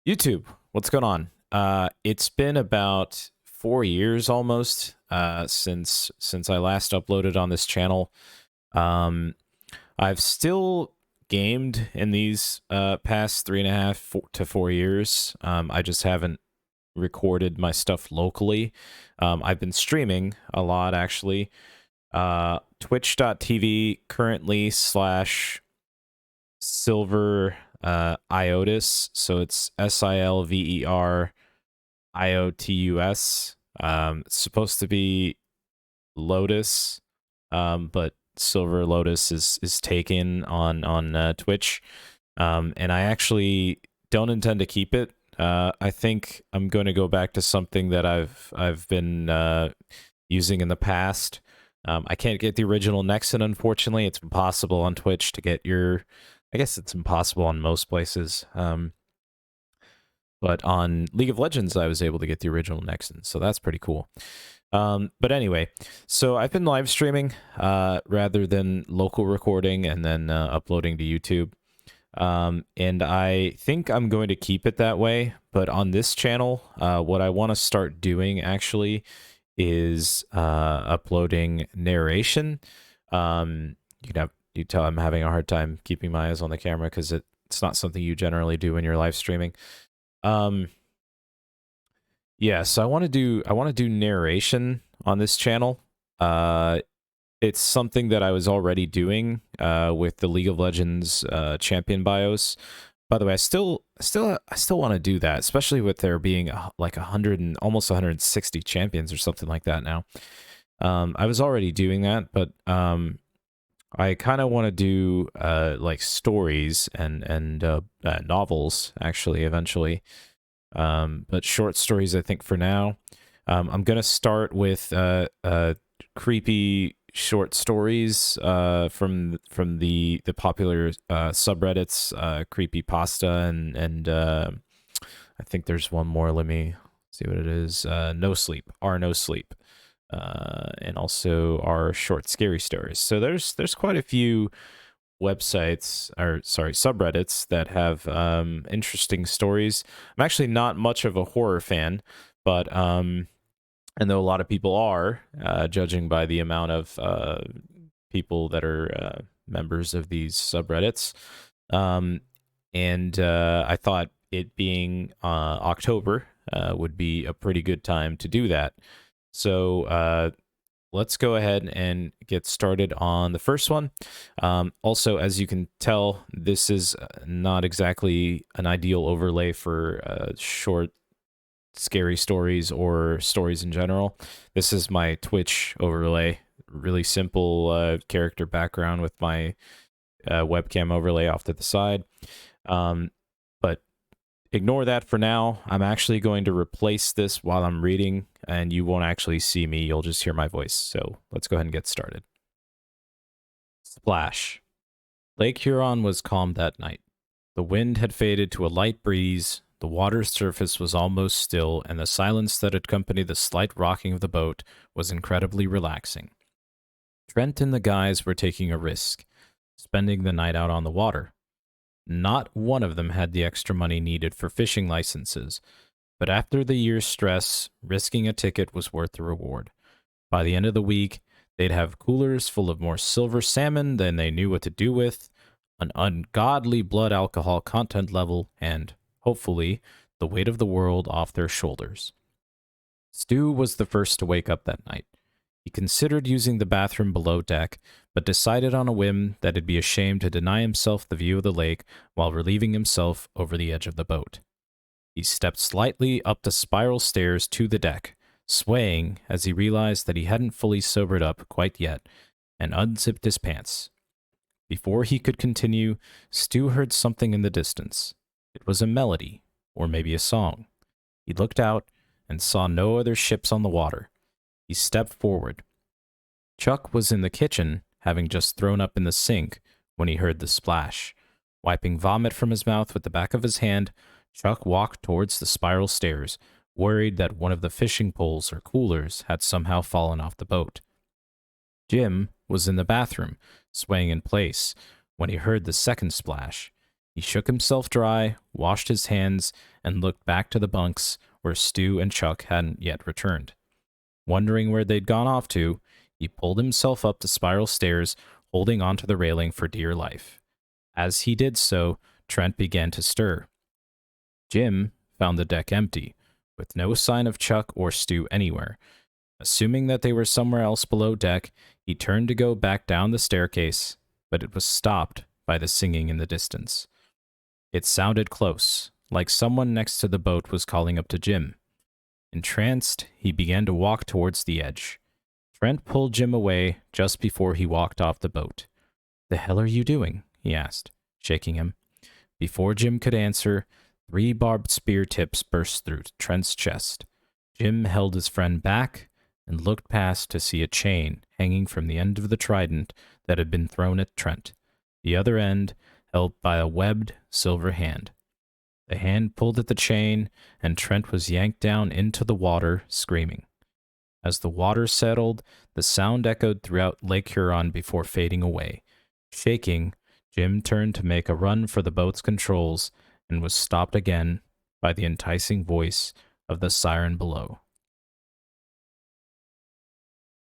YouTube, what's going on? It's been about 4 years almost since I last uploaded on this channel. Um, I've still gamed in these past 3.5 to 4 years. I just haven't recorded my stuff locally. I've been streaming a lot actually. Twitch.tv currently slash Silver Iotus. So it's SILVER IOTUS. It's supposed to be Lotus, but Silver Lotus is taken on Twitch, and I actually don't intend to keep it. I think I'm going to go back to something that I've been using in the past. I can't get the original Nexon, unfortunately. It's impossible on Twitch to get your. I guess it's impossible on most places. But on League of Legends, I was able to get the original Nexon, so that's pretty cool. But anyway, so I've been live streaming rather than local recording and then uploading to YouTube. And I think I'm going to keep it that way. But on this channel, what I want to start doing actually is uploading narration. You tell I'm having a hard time keeping my eyes on the camera because it's not something you generally do when you're live streaming. Um, yeah, so I want to do narration on this channel. Uh, it's something that I was already doing with the League of Legends champion bios. By the way, I still want to do that, especially with there being like 100 and almost 160 champions or something like that now. I was already doing that, but I kind of want to do like stories and novels actually eventually, but short stories I think for now. I'm gonna start with creepy short stories from the popular subreddits, creepy pasta and I think there's one more. Let me see what it is. No sleep, our no sleep, and also our short scary stories. So there's quite a few websites or sorry subreddits that have interesting stories. I'm actually not much of a horror fan, but I know a lot of people are, judging by the amount of people that are members of these subreddits. Um, and I thought it being October would be a pretty good time to do that. So let's go ahead and get started on the first one. Also, as you can tell, this is not exactly an ideal overlay for short, scary stories or stories in general. This is my Twitch overlay. Really simple character background with my webcam overlay off to the side. But ignore that for now. I'm actually going to replace this while I'm reading, and you won't actually see me. You'll just hear my voice. So let's go ahead and get started. Splash. Lake Huron was calm that night. The wind had faded to a light breeze, the water's surface was almost still, and the silence that accompanied the slight rocking of the boat was incredibly relaxing. Trent and the guys were taking a risk, spending the night out on the water. Not one of them had the extra money needed for fishing licenses, but after the year's stress, risking a ticket was worth the reward. By the end of the week, they'd have coolers full of more silver salmon than they knew what to do with, an ungodly blood alcohol content level, and, hopefully, the weight of the world off their shoulders. Stu was the first to wake up that night. He considered using the bathroom below deck, but decided on a whim that it'd be a shame to deny himself the view of the lake while relieving himself over the edge of the boat. He stepped slightly up the spiral stairs to the deck, swaying as he realized that he hadn't fully sobered up quite yet, and unzipped his pants. Before he could continue, Stu heard something in the distance. It was a melody, or maybe a song. He looked out and saw no other ships on the water. He stepped forward. Chuck was in the kitchen, having just thrown up in the sink when he heard the splash. Wiping vomit from his mouth with the back of his hand, Chuck walked towards the spiral stairs, worried that one of the fishing poles or coolers had somehow fallen off the boat. Jim was in the bathroom, swaying in place, when he heard the second splash. He shook himself dry, washed his hands, and looked back to the bunks where Stu and Chuck hadn't yet returned. Wondering where they'd gone off to, he pulled himself up the spiral stairs, holding onto the railing for dear life. As he did so, Trent began to stir. Jim found the deck empty, with no sign of Chuck or Stu anywhere. Assuming that they were somewhere else below deck, he turned to go back down the staircase, but it was stopped by the singing in the distance. It sounded close, like someone next to the boat was calling up to Jim. Entranced, he began to walk towards the edge. Trent pulled Jim away just before he walked off the boat. "The hell are you doing?" he asked, shaking him. Before Jim could answer, 3 barbed spear tips burst through Trent's chest. Jim held his friend back and looked past to see a chain hanging from the end of the trident that had been thrown at Trent, the other end held by a webbed silver hand. The hand pulled at the chain, and Trent was yanked down into the water, screaming. As the water settled, the sound echoed throughout Lake Huron before fading away. Shaking, Jim turned to make a run for the boat's controls and was stopped again by the enticing voice of the siren below.